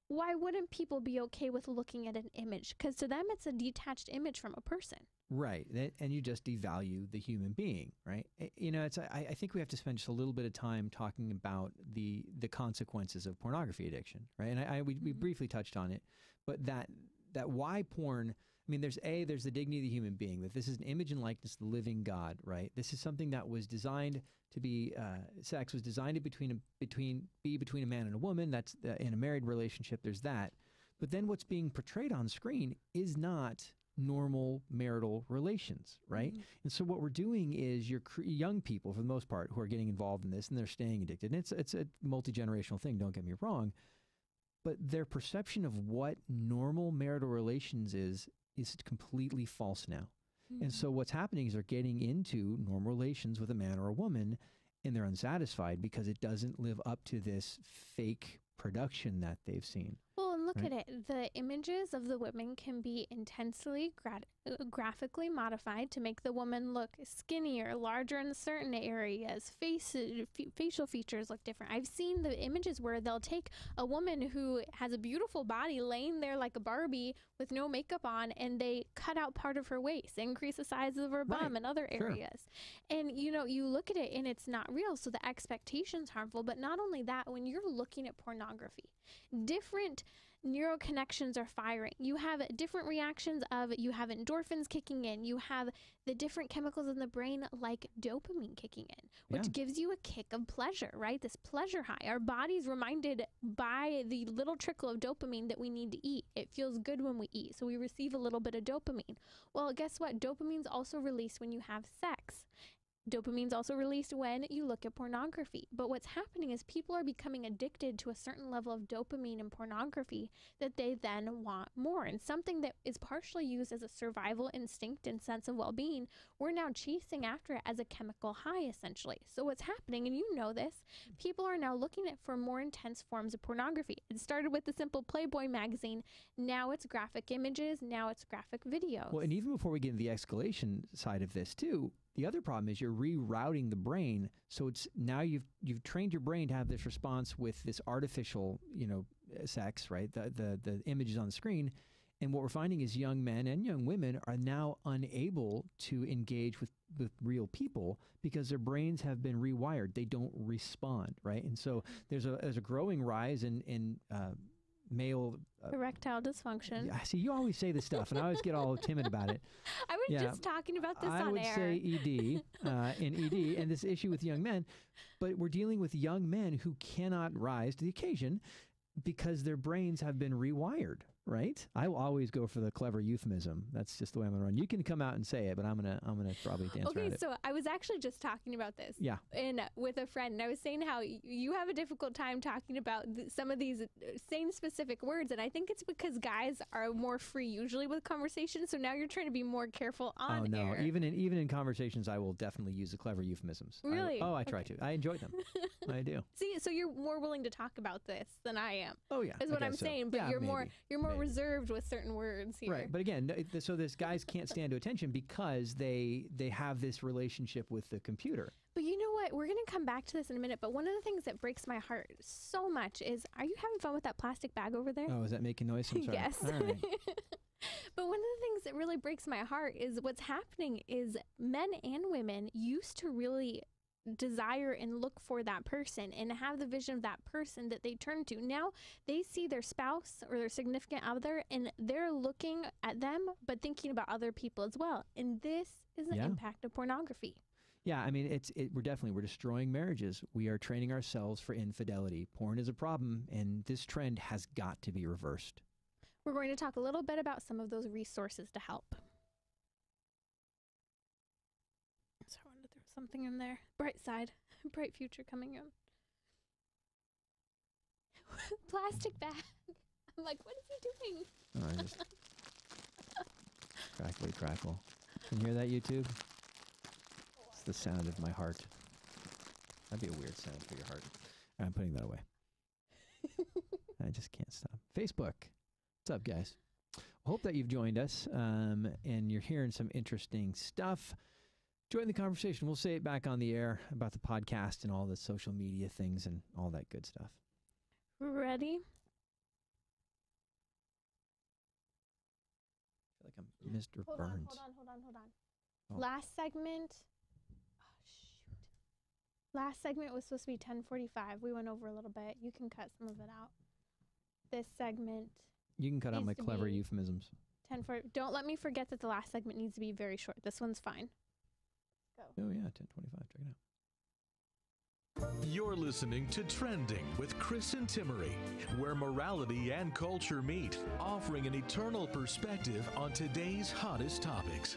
why wouldn't people be okay with looking at an image? Because to them, it's a detached image from a person. Right. And you just devalue the human being, right? I think we have to spend just a little bit of time talking about the consequences of pornography addiction, right? And we briefly touched on it, but that why porn... I mean, there's the dignity of the human being, that this is an image and likeness of the living God, right? This is something that was designed to be, sex was designed to be between a man and a woman. That's in a married relationship, there's that. But then what's being portrayed on screen is not normal marital relations, right? Mm-hmm. And so what we're doing is young people, for the most part, who are getting involved in this, and they're staying addicted. And it's a multi-generational thing, don't get me wrong. but their perception of what normal marital relations is completely false now. And so what's happening is they're getting into normal relations with a man or a woman, and they're unsatisfied because it doesn't live up to this fake production that they've seen. Well, and look at it. The images of the women can be intensely graphically modified to make the woman look skinnier, larger in certain areas. Facial features look different. I've seen the images where they'll take a woman who has a beautiful body laying there like a Barbie with no makeup on, and they cut out part of her waist, increase the size of her bum and other areas. And, you know, you look at it and it's not real, so the expectation's harmful. But not only that, when you're looking at pornography, different neural connections are firing. You have different reactions of, you have endorphins kicking in, you have the different chemicals in the brain like dopamine kicking in, which gives you a kick of pleasure, right? This pleasure high. Our body's reminded by the little trickle of dopamine that we need to eat. It feels good when we eat, so we receive a little bit of dopamine. Well, guess what? Dopamine's also released when you have sex. Dopamine's also released when you look at pornography. But what's happening is people are becoming addicted to a certain level of dopamine in pornography that they then want more. And something that is partially used as a survival instinct and sense of well-being, we're now chasing after it as a chemical high, essentially. So what's happening, and you know this, people are now looking at for more intense forms of pornography. It started with the simple Playboy magazine. Now it's graphic images. Now it's graphic videos. Well, and even before we get into the escalation side of this too, the other problem is you're rerouting the brain. So it's now you've trained your brain to have this response with this artificial, sex, right? The images on the screen. And what we're finding is young men and young women are now unable to engage with real people because their brains have been rewired. They don't respond, right? And so there's a growing rise in male erectile dysfunction. Yeah, see, you always say this stuff, and I always get all timid about it. I was just talking about this on air. I would say ED, and this issue with young men, but we're dealing with young men who cannot rise to the occasion because their brains have been rewired, right? I will always go for the clever euphemism. That's just the way I'm gonna run. You can come out and say it, but I'm gonna probably dance around it. Okay, so I was actually just talking about this. Yeah. And with a friend, and I was saying how you have a difficult time talking about some of these same specific words, and I think it's because guys are more free usually with conversations. So now you're trying to be more careful on air. Even in conversations, I will definitely use the clever euphemisms. Really? I try to. I enjoy them. I do. See, so you're more willing to talk about this than I am. Oh yeah, is what I'm saying. But you're more reserved with certain words here. Right, but again, so this guys can't stand to attention because they have this relationship with the computer. But you know what? We're going to come back to this in a minute. But one of the things that breaks my heart so much is, are you having fun with that plastic bag over there? Oh, is that making noise? I'm sorry. Yes. All right. But one of the things that really breaks my heart is what's happening is men and women used to really desire and look for that person and have the vision of that person that they turn to. Now they see their spouse or their significant other and they're looking at them but thinking about other people as well. And this is the impact of pornography. Yeah, I mean, we're destroying marriages. We are training ourselves for infidelity. Porn is a problem, and this trend has got to be reversed. We're going to talk a little bit about some of those resources to help. Something in there. Bright side. Bright future coming in. Plastic bag. I'm like, what is he doing? Oh, I just crackly crackle. Can you hear that, YouTube? It's the sound of my heart. That'd be a weird sound for your heart. I'm putting that away. I just can't stop. Facebook. What's up, guys? Hope that you've joined us and you're hearing some interesting stuff. Join the conversation. We'll say it back on the air about the podcast and all the social media things and all that good stuff. Ready? I feel like I'm Mr. Burns. Hold on. Oh. Last segment. Oh, shoot. Last segment was supposed to be 10:45. We went over a little bit. You can cut some of it out. This segment. You can cut out my clever euphemisms. 10:40. Don't let me forget that the last segment needs to be very short. This one's fine. Go. Oh, yeah, 10:25. Check it out. You're listening to Trending with Chris and Timmerie, where morality and culture meet, offering an eternal perspective on today's hottest topics.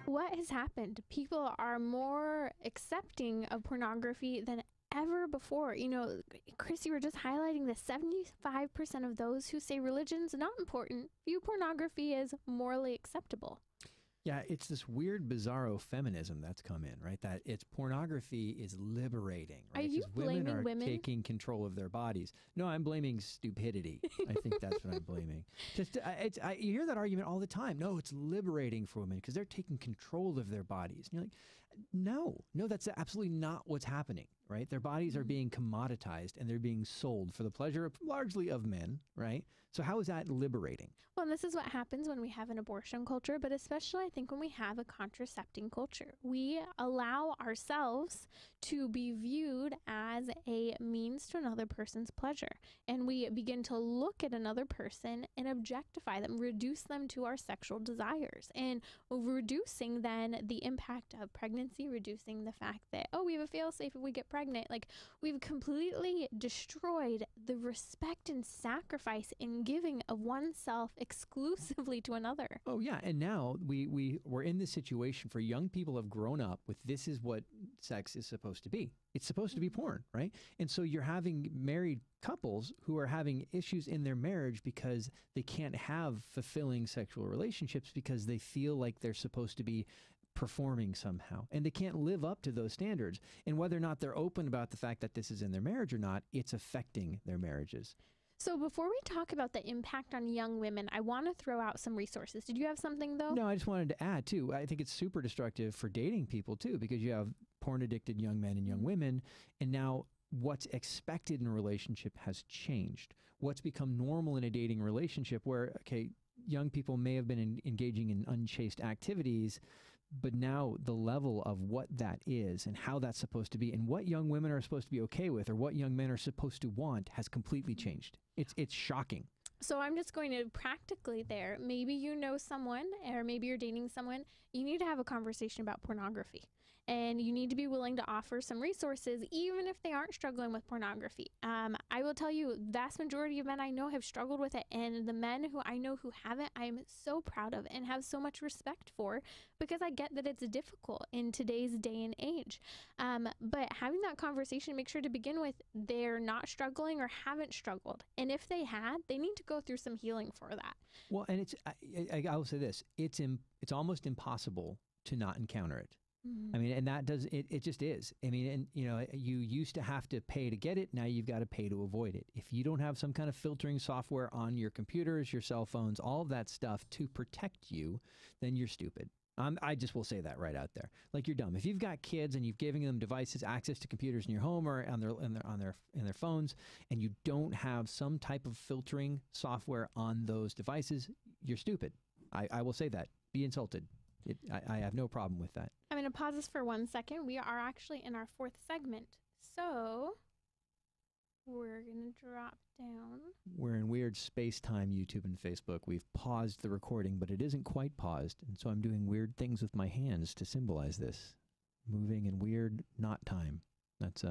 What has happened? People are more accepting of pornography than ever before. You know, Chris, you were just highlighting the 75% of those who say religion's not important view pornography as morally acceptable. Yeah, it's this weird, bizarro feminism that's come in, right? That it's pornography is liberating, right? Are you 'Cause blaming women? taking control of their bodies. No, I'm blaming stupidity. I think that's what I'm blaming. Just, you hear that argument all the time. No, it's liberating for women because they're taking control of their bodies. And you're like, no, that's absolutely not what's happening, right? Their bodies are being commoditized and they're being sold for the pleasure of, largely of men, right? So how is that liberating? Well, and this is what happens when we have an abortion culture, but especially I think when we have a contracepting culture. We allow ourselves to be viewed as a means to another person's pleasure. And we begin to look at another person and objectify them, reduce them to our sexual desires, and reducing then the impact of pregnancy, reducing the fact that, oh, we have a fail-safe if we get pregnant. Like, we've completely destroyed the respect and sacrifice in giving of oneself exclusively to another. Oh yeah, and now we're in this situation for young people have grown up with this is what sex is supposed to be. It's supposed to be porn, right? And so you're having married couples who are having issues in their marriage because they can't have fulfilling sexual relationships because they feel like they're supposed to be performing somehow, and they can't live up to those standards. And whether or not they're open about the fact that this is in their marriage or not, it's affecting their marriages. So before we talk about the impact on young women, I want to throw out some resources. Did you have something, though? No, I just wanted to add, too, I think it's super destructive for dating people, too, because you have porn-addicted young men and young women, and now what's expected in a relationship has changed. What's become normal in a dating relationship where, okay, young people may have been engaging in unchaste activities, but now the level of what that is and how that's supposed to be and what young women are supposed to be okay with or what young men are supposed to want has completely changed. It's shocking. So I'm just going to practically there. Maybe you know someone or maybe you're dating someone. You need to have a conversation about pornography. And you need to be willing to offer some resources, even if they aren't struggling with pornography. I will tell you, vast majority of men I know have struggled with it. And the men who I know who haven't, I am so proud of and have so much respect for, because I get that it's difficult in today's day and age. But having that conversation, make sure to begin with, they're not struggling or haven't struggled. And if they had, they need to go through some healing for that. Well, and I will say this, it's almost impossible to not encounter it. I mean, and that does, it just is. I mean, and you know, you used to have to pay to get it. Now you've got to pay to avoid it. If you don't have some kind of filtering software on your computers, your cell phones, all of that stuff to protect you, then you're stupid. I just will say that right out there. Like, you're dumb. If you've got kids and you've given them devices, access to computers in your home or on their phones, and you don't have some type of filtering software on those devices, you're stupid. I will say that. Be insulted. I have no problem with that. I'm going to pause this for 1 second. We are actually in our 4th segment. So we're going to drop down. We're in weird space-time, YouTube and Facebook. We've paused the recording, but it isn't quite paused. And so I'm doing weird things with my hands to symbolize this. Moving in weird not time. That's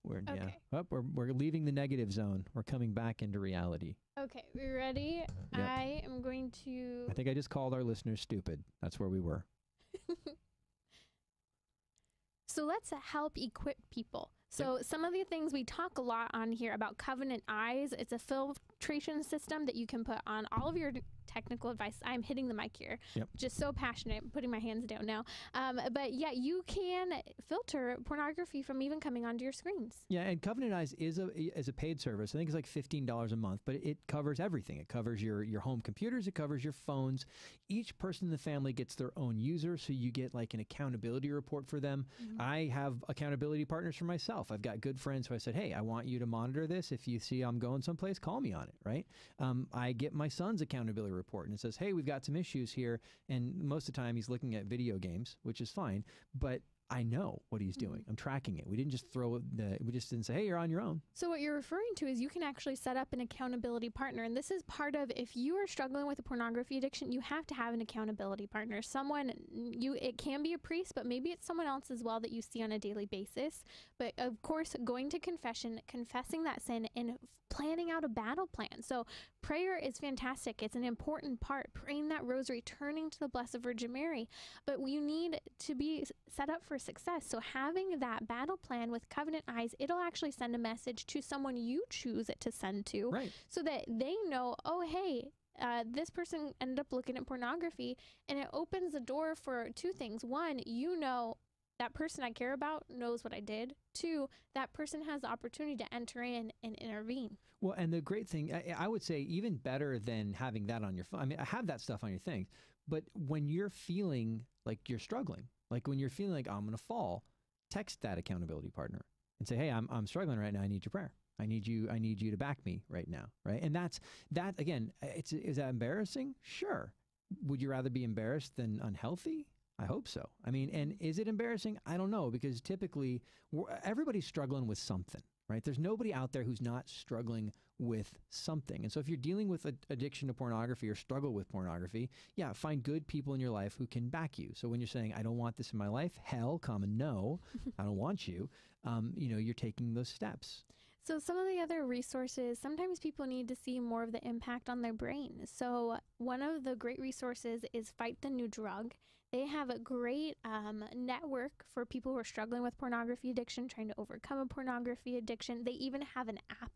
we're, okay. Yeah. Oh, we're leaving the negative zone. We're coming back into reality. Okay, we ready? Yep. I am going to... I think I just called our listeners stupid. That's where we were. So let's help equip people. So some of the things we talk a lot on here about Covenant Eyes, it's a filtration system that you can put on all of your technical advice. I'm hitting the mic here. Yep. Just so passionate. I'm putting my hands down now. But yeah, you can filter pornography from even coming onto your screens. Yeah, and Covenant Eyes is a paid service. I think it's like $15 a month, but it covers everything. It covers your home computers. It covers your phones. Each person in the family gets their own user, so you get like an accountability report for them. Mm-hmm. I have accountability partners for myself. I've got good friends who I said, hey, I want you to monitor this. If you see I'm going someplace, call me on it, right? I get my son's accountability report, and it says, hey, we've got some issues here. And most of the time he's looking at video games, which is fine, but I know what he's doing. I'm tracking it. We didn't just we just didn't say, hey, you're on your own. So what you're referring to is you can actually set up an accountability partner. And this is part of, if you are struggling with a pornography addiction, you have to have an accountability partner. It can be a priest, but maybe it's someone else as well that you see on a daily basis. But of course, going to confession, confessing that sin, and planning out a battle plan. So prayer is fantastic. It's an important part. Praying that rosary, turning to the Blessed Virgin Mary. But you need to be set up for for success. So having that battle plan with Covenant Eyes, it'll actually send a message to someone you choose it to send to, Right. so that they know, oh, hey, this person ended up looking at pornography, and it opens the door for two things. One, that person I care about knows what I did. Two, that person has the opportunity to enter in and intervene. Well, and the great thing, I would say even better than having that on your phone. I mean, I have that stuff on your thing, but when you're feeling like you're struggling, like when you're feeling like I'm going to fall, text that accountability partner and say, hey, I'm struggling right now. I need your prayer. I need you to back me right now. Right. And that again, is that embarrassing? Sure. Would you rather be embarrassed than unhealthy? I hope so. I mean, and is it embarrassing? I don't know, because typically everybody's struggling with something, right? There's nobody out there who's not struggling with something. And so if you're dealing with addiction to pornography or struggle with pornography, yeah, find good people in your life who can back you. So when you're saying, I don't want this in my life, hell, comma, no, I don't want you, you're taking those steps. So some of the other resources, sometimes people need to see more of the impact on their brain. So one of the great resources is Fight the New Drug. They have a great network for people who are struggling with pornography addiction, trying to overcome a pornography addiction. They even have an app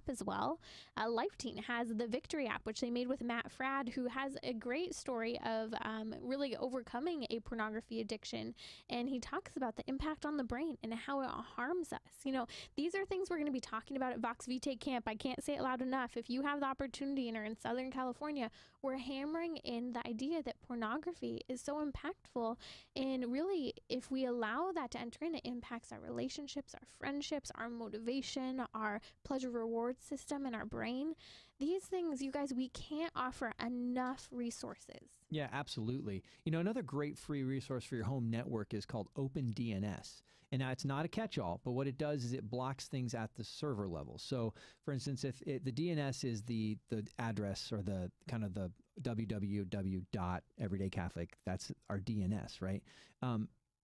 as well. Lifeteen has the Victory app, which they made with Matt Fradd, who has a great story of really overcoming a pornography addiction. And he talks about the impact on the brain and how it harms us. These are things we're going to be talking about at Vox Vitae Camp. I can't say it loud enough. If you have the opportunity and are in Southern California, we're hammering in the idea that pornography is so impactful. And really, if we allow that to enter in, it impacts our relationships, our friendships, our motivation, our pleasure reward system, and our brain. These things, you guys, we can't offer enough resources. Yeah, absolutely. Another great free resource for your home network is called OpenDNS. And now it's not a catch-all, but what it does is it blocks things at the server level. So, for instance, if the DNS is the address or the kind of the www.everydaycatholic, that's our DNS, right?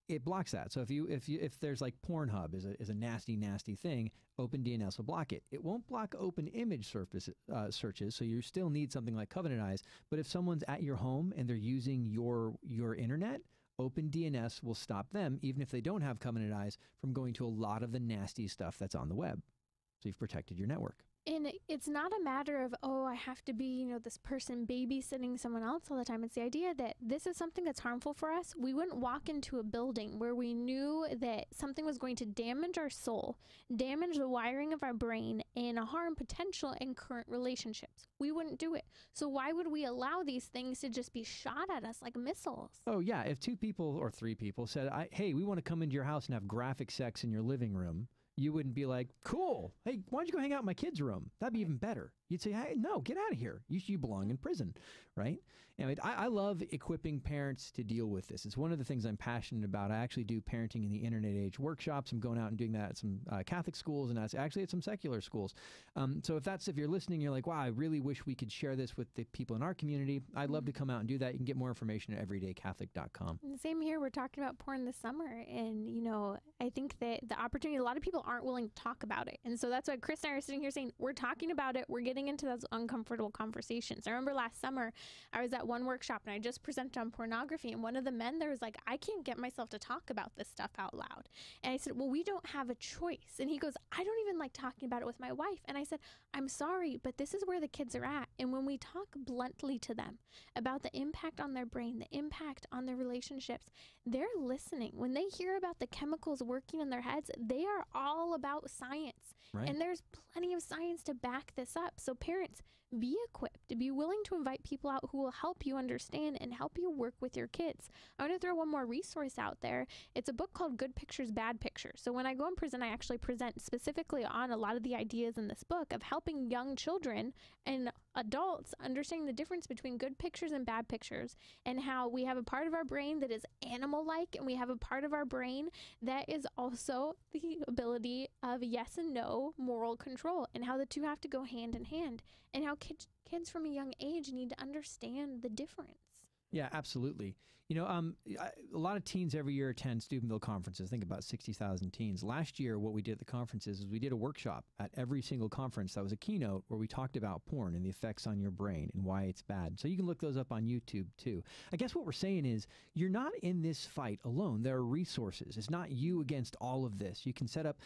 It blocks that. So if there's like Pornhub is a nasty thing, OpenDNS will block it. It won't block open image searches, so you still need something like Covenant Eyes. But if someone's at your home and they're using your internet, OpenDNS will stop them, even if they don't have Covenant Eyes, from going to a lot of the nasty stuff that's on the web. So you've protected your network. And it's not a matter of, I have to be, this person babysitting someone else all the time. It's the idea that this is something that's harmful for us. We wouldn't walk into a building where we knew that something was going to damage our soul, damage the wiring of our brain, and harm potential and current relationships. We wouldn't do it. So why would we allow these things to just be shot at us like missiles? Oh, yeah. If 2 people or 3 people said, hey, we want to come into your house and have graphic sex in your living room, you wouldn't be like, cool. Hey, why don't you go hang out in my kid's room? That'd be even better. You'd say, hey, no, get out of here. You belong in prison, right? And I love equipping parents to deal with this. It's one of the things I'm passionate about. I actually do parenting in the internet age workshops. I'm going out and doing that at some Catholic schools, and that's actually at some secular schools. So if you're listening, you're like, wow, I really wish we could share this with the people in our community. I'd love to come out and do that. You can get more information at everydaycatholic.com. Same here. We're talking about porn this summer. And, I think that the opportunity, a lot of people aren't willing to talk about it. And so that's why Chris and I are sitting here saying, we're talking about it. We're getting into those uncomfortable conversations. I remember last summer, I was at one workshop and I just presented on pornography. And one of the men there was like, I can't get myself to talk about this stuff out loud. And I said, well, we don't have a choice. And he goes, I don't even like talking about it with my wife. And I said, I'm sorry, but this is where the kids are at. And when we talk bluntly to them about the impact on their brain, the impact on their relationships, they're listening. When they hear about the chemicals working in their heads, they are all about science. Right. And there's plenty of science to back this up. So parents, be equipped, to be willing to invite people out who will help you understand and help you work with your kids. I want to throw one more resource out there. It's a book called Good Pictures, Bad Pictures. So when I go and present, I actually present specifically on a lot of the ideas in this book of helping young children and adults understanding the difference between good pictures and bad pictures, and how we have a part of our brain that is animal-like and we have a part of our brain that is also the ability of yes and no moral control, and how the two have to go hand in hand, and how kids from a young age need to understand the difference. Yeah, absolutely. A lot of teens every year attend Steubenville conferences. I think about 60,000 teens. Last year, what we did at the conferences is we did a workshop at every single conference that was a keynote where we talked about porn and the effects on your brain and why it's bad. So you can look those up on YouTube too. I guess what we're saying is you're not in this fight alone. There are resources. It's not you against all of this. You can set up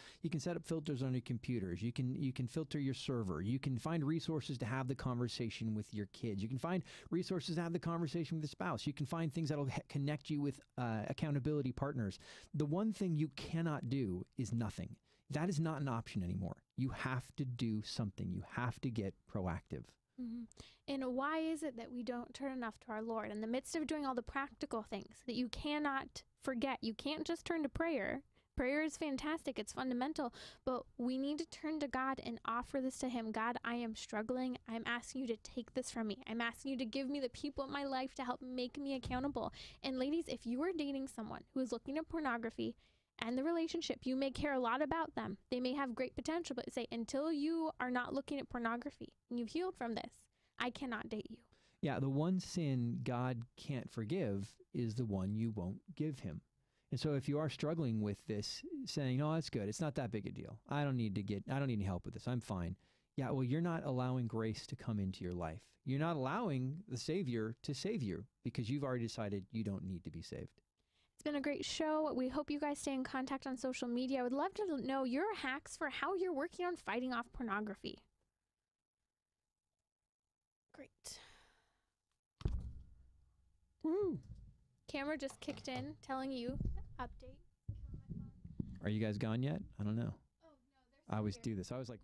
filters on your computers. You can filter your server. You can find resources to have the conversation with your kids. You can find resources to have the conversation with your spouse. You can find things that'll connect you with accountability partners. The one thing you cannot do is nothing. That is not an option anymore. You have to do something. You have to get proactive. Mm-hmm. And why is it that we don't turn enough to our Lord in the midst of doing all the practical things that you cannot forget? You can't just turn to prayer. Prayer is fantastic. It's fundamental, but we need to turn to God and offer this to him. God, I am struggling. I'm asking you to take this from me. I'm asking you to give me the people in my life to help make me accountable. And ladies, if you are dating someone who is looking at pornography and the relationship, you may care a lot about them. They may have great potential, but say, until you are not looking at pornography and you've healed from this, I cannot date you. Yeah, the one sin God can't forgive is the one you won't give him. And so if you are struggling with this, saying, "Oh, that's good. It's not that big a deal. I don't need any help with this. I'm fine." Yeah, well, you're not allowing grace to come into your life. You're not allowing the Savior to save you because you've already decided you don't need to be saved. It's been a great show. We hope you guys stay in contact on social media. I would love to know your hacks for how you're working on fighting off pornography. Great. Woo! Camera just kicked in, telling you, update. Are you guys gone yet? I don't know. Oh, no, I always do this. I was like...